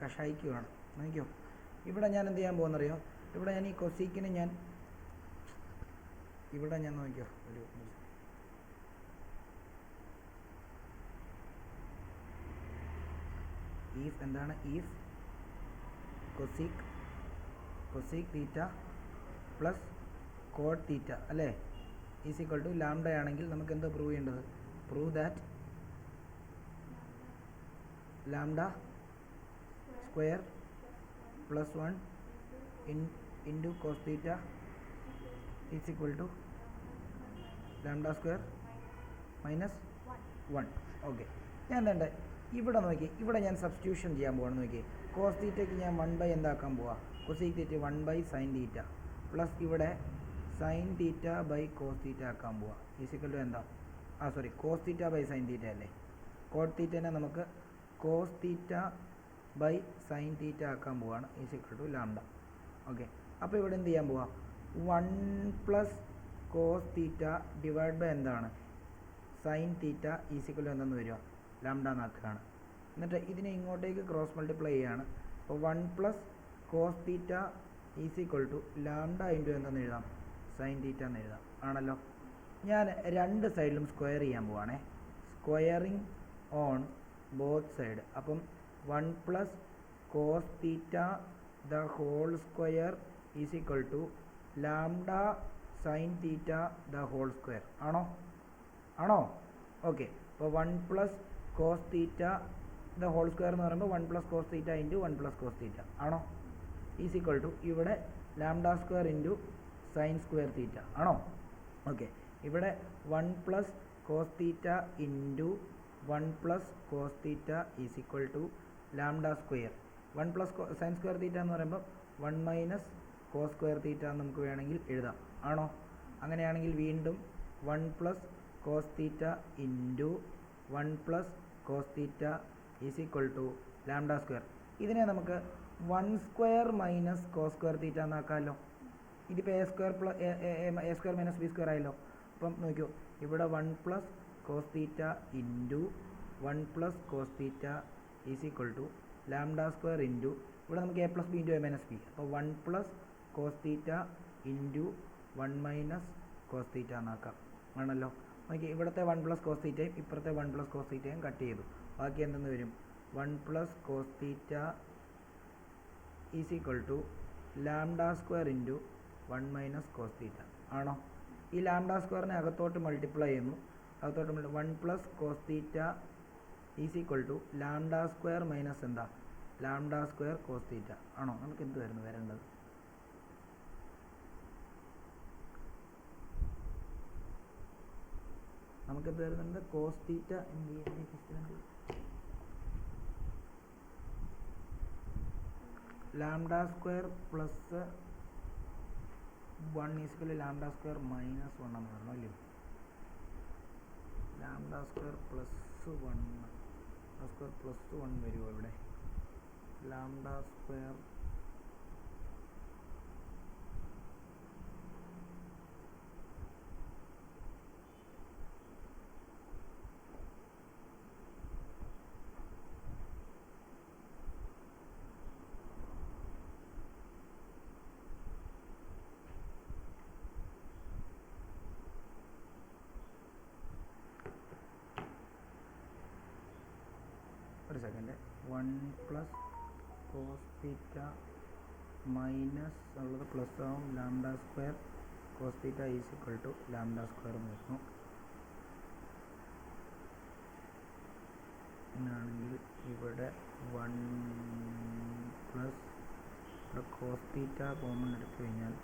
കഷായിക്കുകയാണ്. നോക്കിയോ, ഇവിടെ ഞാൻ എന്ത് ചെയ്യാൻ പോകുന്നറിയോ, ഇവിടെ ഞാൻ ഈ കൊസീക്കിന് ഇവിടെ ഞാൻ നോക്കിയോ ഒരു ഈഫ് എന്താണ്, if cosec theta plus cot theta അല്ലേ ഈസ് ഈക്വൽ ടു ലാംഡ ആണെങ്കിൽ നമുക്ക് എന്താ പ്രൂവ് ചെയ്യേണ്ടത്? Prove that lambda square plus 1 into cos theta is equal to lambda square minus 1. Okay, ഞാൻ എന്താ ഇവിടെ നോക്കി, ഇവിടെ ഞാൻ സബ്സ്റ്റിറ്റ്യൂഷൻ ചെയ്യാൻ പോവാണ്. നോക്കി, കോസ് തീറ്റയ്ക്ക് ഞാൻ 1 എന്താക്കാൻ പോവാ, cosec theta 1 sine theta plus ഇവിടെ sine theta by cos theta ആക്കാൻ പോവാ ഈസിക്കൽ ടു എന്താ, cos theta by sine theta അല്ലേ. കോട്ട് തീറ്റനെ നമുക്ക് cos theta by sine theta ആക്കാൻ പോവാണ് ഈസിക്കൽ ടു ലാംഡ. ഓക്കെ, അപ്പോൾ ഇവിടെ എന്ത് ചെയ്യാൻ പോവാ, 1 plus cos theta divide by എന്താണ് സൈൻ തീറ്റ ഈസിക്കൽ ടു എന്തെന്ന് വരിക, ലാംഡ എന്നാക്കുകയാണ്. എന്നിട്ട് ഇതിനെ ഇങ്ങോട്ടേക്ക് ക്രോസ് മൾട്ടിപ്ലൈ ചെയ്യാണ്. അപ്പോൾ 1 plus cos theta is equal to lambda into എന്തെന്ന് എഴുതാം, സൈൻ തീറ്റ എന്ന് എഴുതാം ആണല്ലോ. ഞാൻ രണ്ട് സൈഡിലും സ്ക്വയർ ചെയ്യാൻ പോവാണേ, സ്ക്വയറിങ് ഓൺ ബോത്ത് സൈഡ്. അപ്പം 1 plus cos theta the whole square is equal to lambda sine theta the whole square ആണോ? ഓക്കെ, അപ്പോൾ 1 plus cos theta the whole square എന്ന് പറയുമ്പോൾ 1 plus cos theta into 1 plus cos theta ആണോ is equal to ഇവിടെ lambda square into sine square theta ആണോ? Okay, ഇവിടെ 1 plus cos theta into 1 plus cos theta is equal to lambda square. 1 plus sine square തീറ്റ എന്ന് പറയുമ്പോൾ 1 minus cos square തീറ്റ എന്ന് നമുക്ക് വേണമെങ്കിൽ എഴുതാം ആണോ? അങ്ങനെയാണെങ്കിൽ വീണ്ടും 1 plus cos theta into 1 plus cos theta is equal to lambda square. ഇതിനെ നമുക്ക് 1 square minus cos square theta എന്നാക്കാമല്ലോ. ഇതിപ്പോൾ A square minus B square ആയല്ലോ. അപ്പം നോക്കിയോ, ഇവിടെ 1 plus cos theta into 1 plus cos theta is equal to lambda square into ഇവിടെ നമുക്ക് A plus B into A minus B. അപ്പോൾ 1 plus cos theta into 1 minus cos theta എന്നാക്കാം ആണല്ലോ. നോക്കി, ഇവിടുത്തെ 1 പ്ലസ് കോസ് തീറ്റയും ഇപ്പുറത്തെ 1 പ്ലസ് കോസ് തീറ്റയും കട്ട് ചെയ്തു. ബാക്കി എന്തെന്ന് വരും, 1 plus cos theta is equal to lambda square into 1 minus cos theta ആണോ? ഈ ലാംഡ സ്ക്വയറിനെ അകത്തോട്ട് മൾട്ടിപ്ലൈ ചെയ്യുന്നു. 1 plus cos theta is equal to lambda square minus എന്താ, ലാംഡ സ്ക്വയർ കോസ് തീറ്റ ആണോ? നമുക്ക് എന്ത് വരുന്നു വരേണ്ടത്, നമുക്കെന്ത് വരുന്നുണ്ട്, cos theta lambda square plus 1 is equal lambda square minus 1 എന്ന് പറഞ്ഞു അല്ലേ. ലാംഡ സ്ക്വയർ പ്ലസ് 1 വരുമോ ഇവിടെ, ലാംഡ സ്ക്വയർ ഒരു second, 1 plus cos theta minus ഉള്ളത് പ്ലസ് ആവും lambda square cos theta is equal to lambda square എന്ന് വരുന്നു. എന്നാണെങ്കിൽ ഇവിടെ 1 പ്ലസ് ഇവിടെ കോസ് തീറ്റ കോമൺ എടുത്തു കഴിഞ്ഞാൽ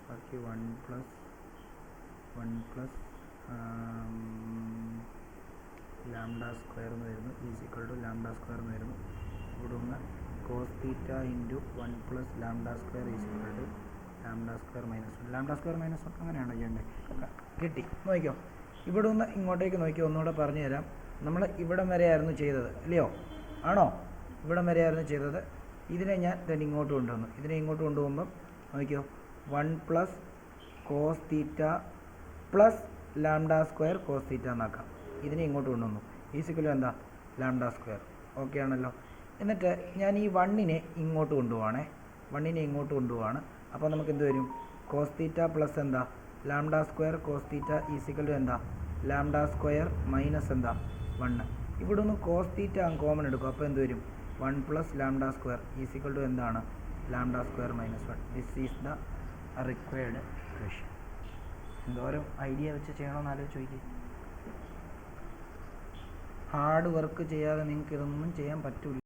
ബാക്കി 1 പ്ലസ് ലാംഡ സ്ക്വയർ എന്ന് വരുന്നു ഈസിക്വൽ ടു ലാംഡ സ്ക്വയർ എന്ന് വരുന്നു. ഇവിടെ നിന്ന് cos theta into 1 plus lambda square is equal to lambda square minus 1. Lambda square minus 1 അങ്ങനെയാണോ ചെയ്യേണ്ടത്? കിട്ടി. നോക്കിയോ, ഇവിടെ നിന്ന് ഇങ്ങോട്ടേക്ക് നോക്കിയോ, ഒന്നുകൂടെ പറഞ്ഞു തരാം. നമ്മൾ ഇവിടം വരെയായിരുന്നു ചെയ്തത് അല്ലയോ, ആണോ? ഇവിടം വരെയായിരുന്നു ചെയ്തത്. ഇതിനെ ഞാൻ ഇങ്ങോട്ട് കൊണ്ടുവന്നു. ഇതിനെ ഇങ്ങോട്ട് കൊണ്ടുപോകുമ്പം നോക്കിയോ, 1 plus cos theta plus lambda square cos theta എന്നാക്കാം. ഇതിനെ ഇങ്ങോട്ട് കൊണ്ടുവന്നു ഈസിക്കലും എന്താ, ലാംഡ സ്ക്വയർ. ഓക്കെ ആണല്ലോ. എന്നിട്ട് ഞാൻ ഈ വണ്ണിനെ ഇങ്ങോട്ട് കൊണ്ടുപോവാണേ, അപ്പോൾ നമുക്ക് എന്ത് വരും? കോസ് തീറ്റ പ്ലസ് എന്താ lambda square cos theta is equal to എന്താ ലാംഡ സ്ക്വയർ മൈനസ് എന്താ 1. ഇവിടെ നിന്ന് കോസ് തീറ്റ കോമൺ എടുക്കും, അപ്പോൾ എന്ത് വരും? 1 plus lambda square is equal to എന്താണ് lambda square minus 1. This is the required equation. എന്തോരം ഐഡിയ വെച്ച് ചെയ്യണമെന്ന് ആലോചിച്ച് ചോദിക്കുക. ഹാർഡ് വർക്ക് ചെയ്യാതെ നിങ്ങൾക്ക് ഇതൊന്നും ചെയ്യാൻ പറ്റില്ല.